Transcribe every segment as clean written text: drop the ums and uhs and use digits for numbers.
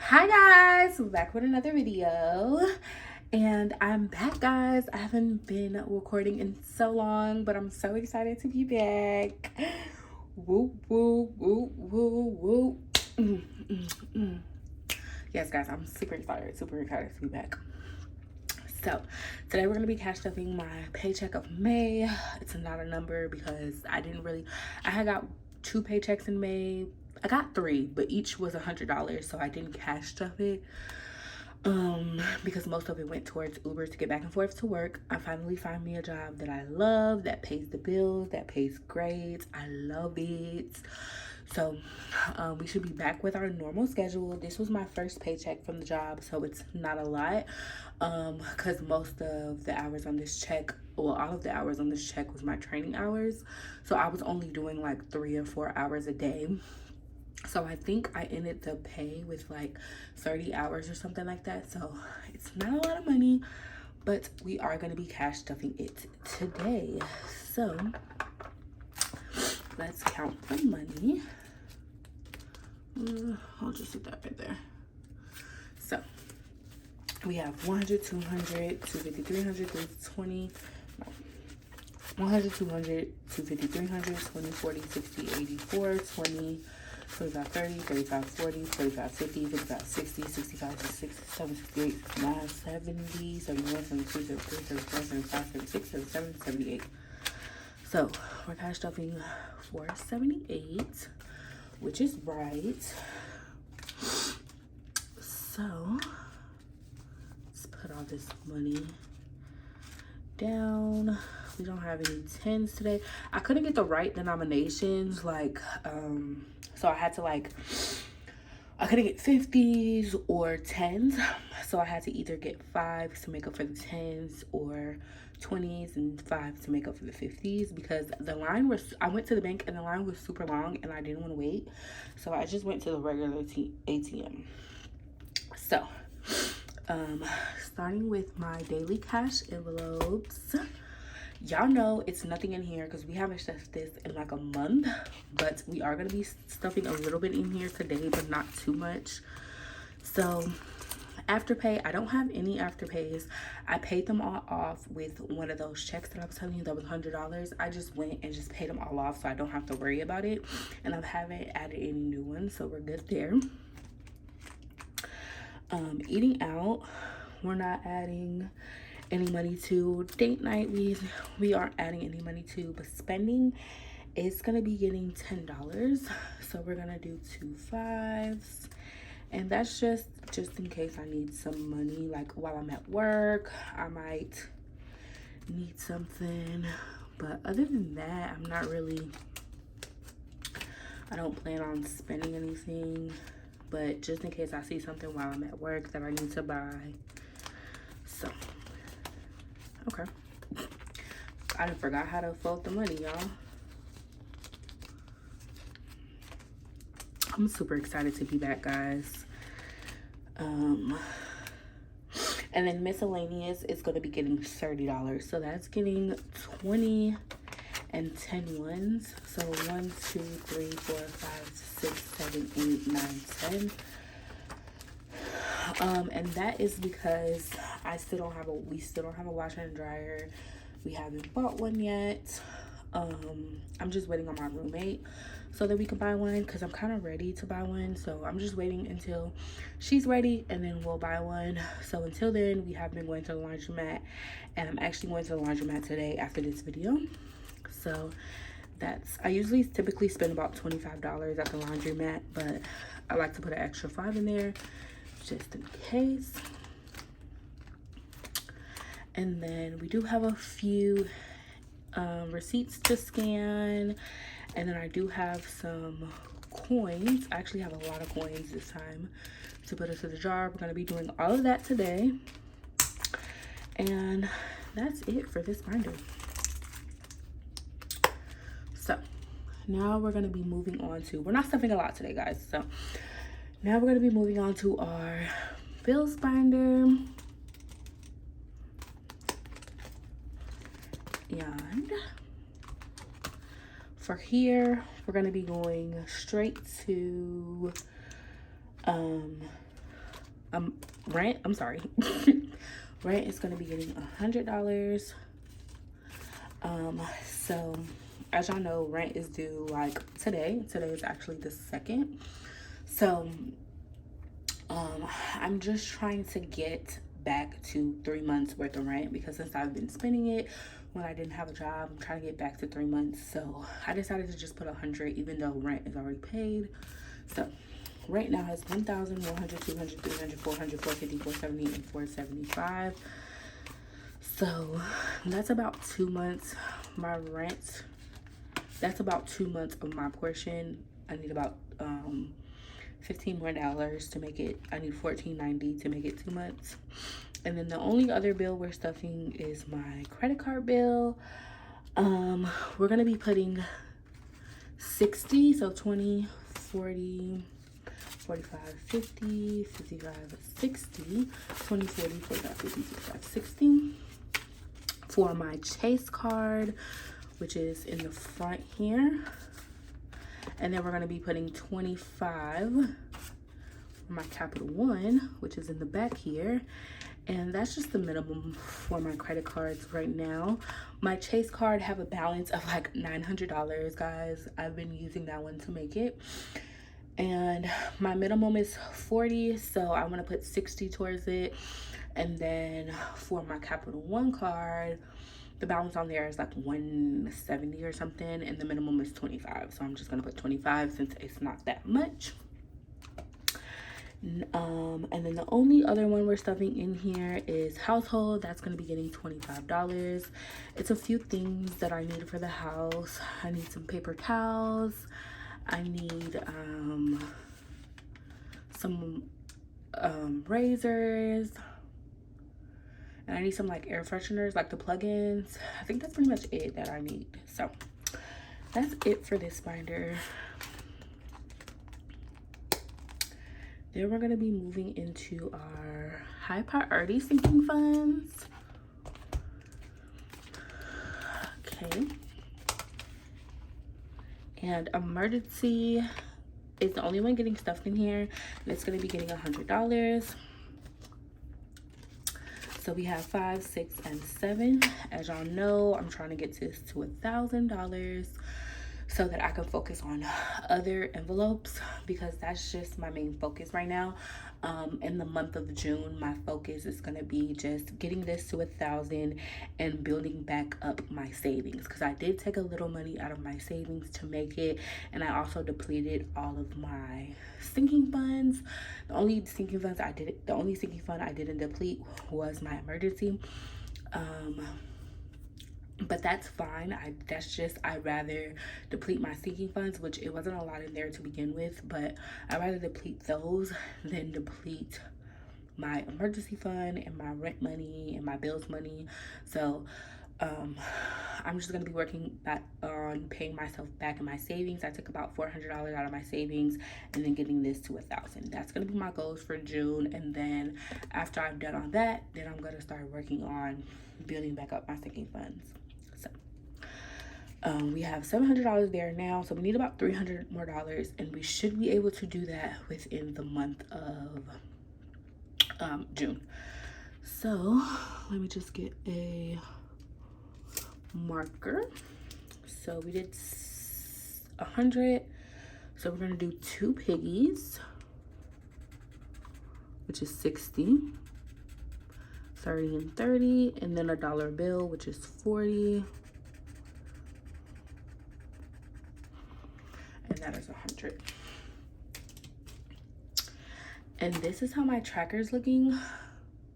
Hi guys, we're back with another video, and I'm back, guys. I haven't been recording in so long, but I'm so excited to be back. Woo woo woo woo woo. Yes, guys, I'm super excited to be back. So today we're gonna be cash stuffing my paycheck of May. It's not a number because I had got 2 paychecks in May. I got 3, but each was $100, so I didn't cash stuff it because most of it went towards Uber to get back and forth to work. I finally found me a job that I love, that pays the bills, that pays great. I love it. So we should be back with our normal schedule. This was my first paycheck from the job, so it's not a lot because most of the hours on this check, well, all of the hours on this check was my training hours. So I was only doing like 3 or 4 hours a day. So I think I ended the pay with like 30 hours or something like that. So it's not a lot of money, but we are going to be cash stuffing it today. So let's count the money. I'll just put that right there. So we have 100, 200, 250, 300, 320, 100, 200, 250, 300, 20, 40, 60, 84, 20, 25, 30, 35, 40, 45, 50, 55, 60, 65, 67, 68, 69, 70, 71, 72, 73, 74, 75, 76, 77, 78. So we're cash stuffing for 78, which is right. So let's put all this money down. We don't have any 10s today. I couldn't get the right denominations, so I couldn't get 50s or 10s. So I had to either get 5s to make up for the 10s or 20s and 5s to make up for the 50s, because I went to the bank and the line was super long and I didn't want to wait. So I just went to the regular ATM. So starting with my daily cash envelopes. Y'all know it's nothing in here because we haven't stuffed this in like a month, but we are going to be stuffing a little bit in here today, but not too much. So Afterpay, I don't have any Afterpays. I paid them all off with one of those checks that I was telling you that was $100. I just went and just paid them all off so I don't have to worry about it, and I haven't added any new ones, so we're good there. Eating out, we're not adding any money to. Date night, we aren't adding any money to, but spending is gonna be getting $10, so we're gonna do 2 5s, and that's just in case I need some money, like while I'm at work I might need something. But other than that, I don't plan on spending anything, but just in case I see something while I'm at work that I need to buy. So okay, I done forgot how to fold the money, y'all. I'm super excited to be back, guys. And then miscellaneous is going to be getting $30, so that's getting 20 and 10 ones. So 1, 2, 3, 4, 5, 6, 7, 8, 9, 10. And that is because we still don't have a washer and dryer. We haven't bought one yet. I'm just waiting on my roommate so that we can buy one, because I'm kind of ready to buy one. So I'm just waiting until she's ready and then we'll buy one. So until then, we have been going to the laundromat, and I'm actually going to the laundromat today after this video. So I usually typically spend about $25 at the laundromat, but I like to put an extra 5 in there just in case. And then we do have a few receipts to scan, and then I do have some coins. I actually have a lot of coins this time to put into the jar. We're going to be doing all of that today, and that's it for this binder. So now we're going to be moving on to, we're not stuffing a lot today, guys. So now we're going to be moving on to our bills binder. And for here, we're going to be going straight to rent, I'm sorry. Rent is going to be getting $100. So as y'all know, rent is due like today. Today is actually the 2nd. So I'm just trying to get back to 3 months worth of rent, because since I've been spending it when I didn't have a job, I'm trying to get back to 3 months. So I decided to just put 100, even though rent is already paid. So rent now has 1,000, 100, 200, 300, 400, 450, 470, and 475. So that's about 2 months. My rent, that's about 2 months of my portion. I need about $15 more to make it. I need $14.90 to make it 2 months. And then the only other bill we're stuffing is my credit card bill. We're gonna be putting 60, so 20, 40, 45, 50, 55, 60, 20, 40, 45, 50, 55, 60 for my Chase card, which is in the front here. And then we're going to be putting 25 for my Capital One, which is in the back here. And that's just the minimum for my credit cards right now. My Chase card have a balance of like $900, guys. I've been using that one to make it. And my minimum is 40, so I want to put 60 towards it. And then for my Capital One card, the balance on there is like 170 or something, and the minimum is 25. So I'm just gonna put 25 since it's not that much. And then the only other one we're stuffing in here is household. That's gonna be getting $25. It's a few things that I need for the house. I need some paper towels. I need some razors. And I need some like air fresheners, like the plug-ins. I think that's pretty much it that I need. So that's it for this binder. Then we're gonna be moving into our high priority sinking funds. Okay. And emergency is the only one getting stuffed in here. And it's gonna be getting $100. So we have 5, 6, and 7. As y'all know, I'm trying to get this to $1,000 so that I can focus on other envelopes, because that's just my main focus right now. In the month of June, my focus is gonna be just getting this to 1,000 and building back up my savings, because I did take a little money out of my savings to make it, and I also depleted all of my sinking funds. The only sinking fund I didn't deplete was my emergency. But that's fine. I'd rather deplete my sinking funds, which it wasn't a lot in there to begin with, but I'd rather deplete those than deplete my emergency fund and my rent money and my bills money. So I'm just gonna be working back on paying myself back in my savings. I took about $400 out of my savings and then getting this to 1,000. That's gonna be my goals for June. And then after I'm done on that, then I'm gonna start working on building back up my sinking funds. So we have $700 there now, so we need about $300 more, and we should be able to do that within the month of June. So let me just get a marker. So we did 100, so we're gonna do 2 piggies, which is 60, 30 and 30, and then a dollar bill, which is 40, and that is 100. And this is how my tracker is looking.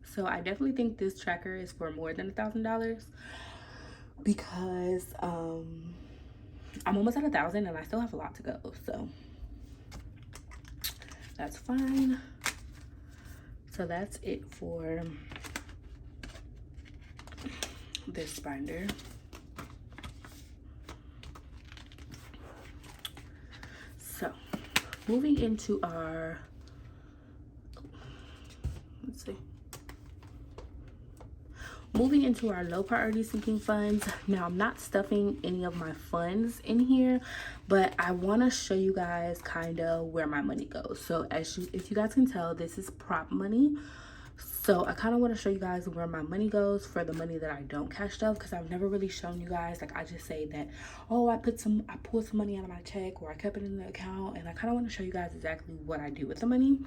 So I definitely think this tracker is for more than $1,000, because I'm almost at 1,000 and I still have a lot to go, so that's fine. So that's it for this binder. So moving into our, let's see, moving into our low priority sinking funds. Now, I'm not stuffing any of my funds in here, but I want to show you guys kind of where my money goes. So if you guys can tell, this is prop money. So I kind of want to show you guys where my money goes for the money that I don't cash stuff, because I've never really shown you guys. Like, I just say that, oh, I pulled some money out of my check, or I kept it in the account, and I kind of want to show you guys exactly what I do with the money.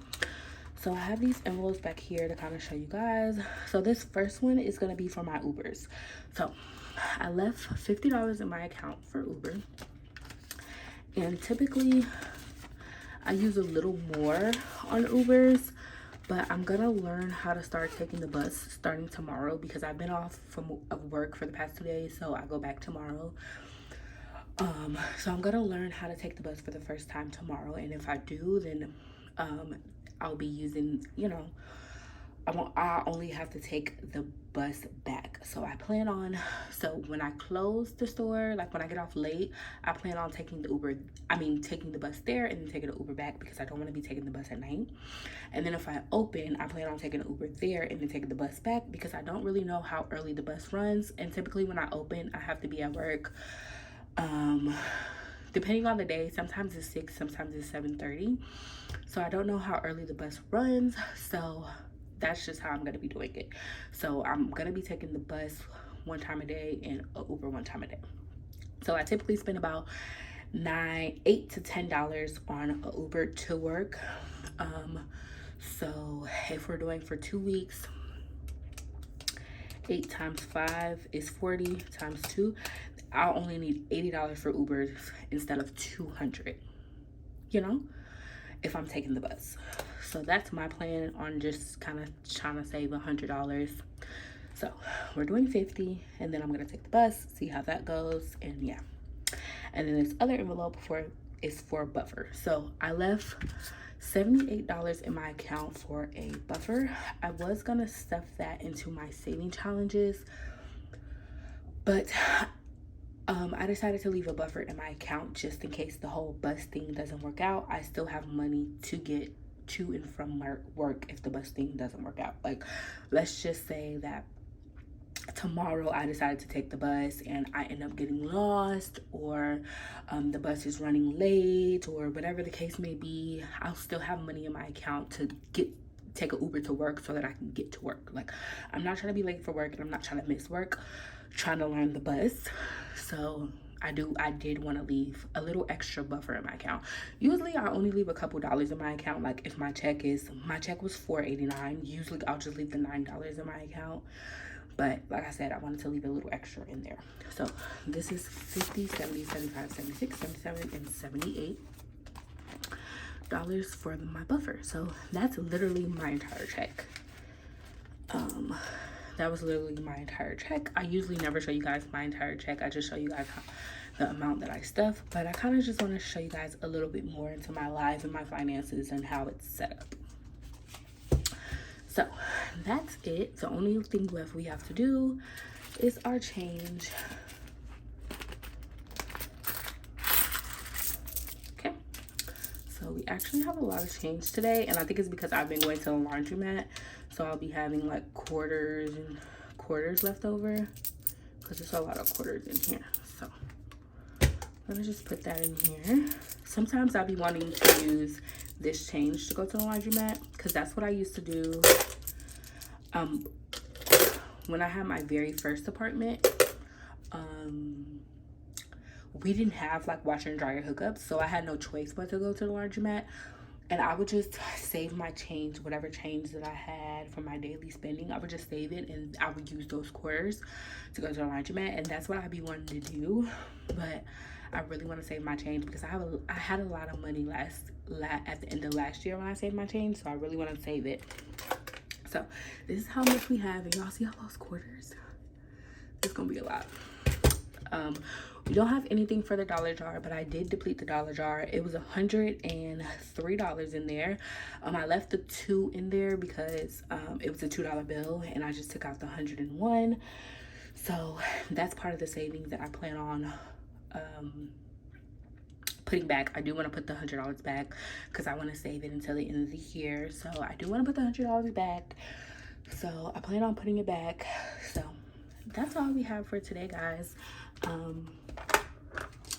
So I have these envelopes back here to kind of show you guys. So this first one is going to be for my Ubers. So I left $50 in my account for Uber. And typically I use a little more on Ubers, but I'm going to learn how to start taking the bus starting tomorrow, because I've been off of work for the past 2 days. So I go back tomorrow. So I'm going to learn how to take the bus for the first time tomorrow. And if I do, then I'll be using, you know, I only have to take the bus back. So I plan on, so when I close the store, like when I get off late, I plan on taking the bus there and then taking the Uber back, because I don't want to be taking the bus at night. And then if I open, I plan on taking the Uber there and then taking the bus back, because I don't really know how early the bus runs. And typically when I open, I have to be at work, depending on the day. Sometimes it's 6, sometimes it's 7:30. So I don't know how early the bus runs. So that's just how I'm going to be doing it. So I'm going to be taking the bus one time a day and Uber one time a day. So I typically spend about $8 to $10 on an Uber to work. So if we're doing for 2 weeks, 8 times 5 is 40 times 2. I'll only need $80 for Ubers instead of $200, you know, if I'm taking the bus. So that's my plan on just kind of trying to save $100. So we're doing 50, and then I'm going to take the bus, see how that goes. And yeah. And then this other envelope is for buffer. So I left $78 in my account for a buffer. I was going to stuff that into my saving challenges, but I decided to leave a buffer in my account just in case the whole bus thing doesn't work out. I still have money to get to and from work if the bus thing doesn't work out. Like, let's just say that tomorrow I decided to take the bus and I end up getting lost, or the bus is running late, or whatever the case may be. I'll still have money in my account to take an Uber to work so that I can get to work. Like, I'm not trying to be late for work, and I'm not trying to miss work, I'm trying to learn the bus. So I did want to leave a little extra buffer in my account. Usually I only leave a couple dollars in my account. Like, if my check was $4.89, usually I'll just leave the $9 in my account. But like I said, I wanted to leave a little extra in there. So this is 50, 70, 75, 76, 77, and 78 dollars for my buffer. So that's literally my entire check. That was literally my entire check. I usually never show you guys my entire check. I just show you guys the amount that I stuff. But I kind of just want to show you guys a little bit more into my life and my finances and how it's set up. So that's it. The only thing left we have to do is our change. Okay. So we actually have a lot of change today, and I think it's because I've been going to the laundromat. So I'll be having like quarters left over, because there's a lot of quarters in here. So let me just put that in here. Sometimes I'll be wanting to use this change to go to the laundromat, because that's what I used to do when I had my very first apartment. We didn't have like washer and dryer hookups, so I had no choice but to go to the laundromat. And I would just save my change, whatever change that I had for my daily spending. I would just save it, and I would use those quarters to go to the laundromat. And that's what I'd be wanting to do. But I really want to save my change, because I had a lot of money at the end of last year when I saved my change. So I really want to save it. So this is how much we have. And y'all see all those quarters? It's going to be a lot. We don't have anything for the dollar jar, but I did deplete the dollar jar. It was $103 in there. I left the 2 in there because it was a $2 bill, and I just took out the 101. So that's part of the savings that I plan on putting back. I do want to put the $100 back, because I want to save it until the end of the year. So I do want to put the $100 back So I plan on putting it back. So that's all we have for today, guys.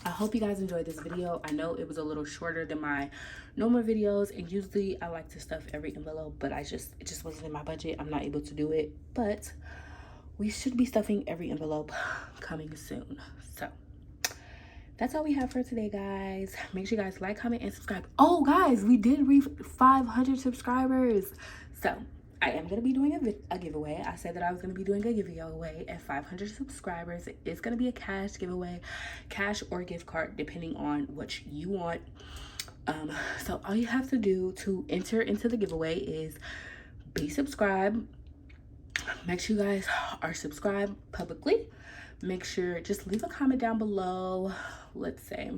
I hope you guys enjoyed this video. I know it was a little shorter than my normal videos, and usually I like to stuff every envelope, but it just wasn't in my budget. I'm not able to do it, but we should be stuffing every envelope coming soon. So that's all we have for today, guys. Make sure you guys like, comment, and subscribe. Oh, guys, we did reach 500 subscribers. So I am going to be doing a giveaway. I said that I was going to be doing a giveaway at 500 subscribers. It's going to be a cash giveaway, cash or gift card, depending on what you want. So all you have to do to enter into the giveaway is be subscribed. Make sure you guys are subscribed publicly. Make sure, just leave a comment down below. Let's say,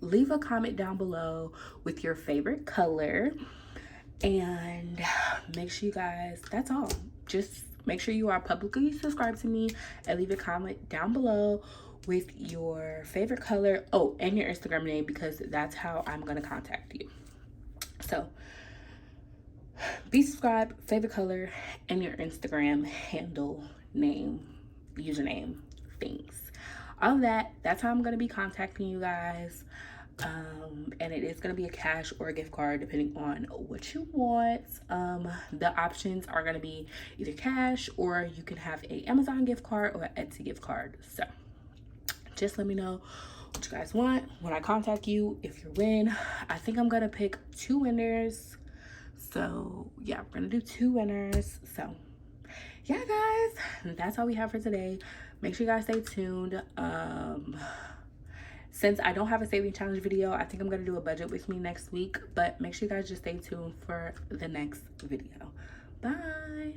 leave a comment down below with your favorite color, and make sure you guys, that's all. Just make sure you are publicly subscribed to me and leave a comment down below with your favorite color. Oh, and your Instagram name, because that's how I'm gonna contact you. So be subscribed, favorite color, and your Instagram handle, name, username, things. All of that, that's how I'm going to be contacting you guys. And it is going to be a cash or a gift card, depending on what you want. The options are going to be either cash, or you can have a Amazon gift card or an Etsy gift card. So just let me know what you guys want when I contact you. If you win, I think I'm going to pick 2 winners. So yeah, we're gonna do 2 winners. So yeah, guys, that's all we have for today. Make sure you guys stay tuned. Since I don't have a saving challenge video, I think I'm gonna do a budget with me next week, but make sure you guys just stay tuned for the next video. Bye.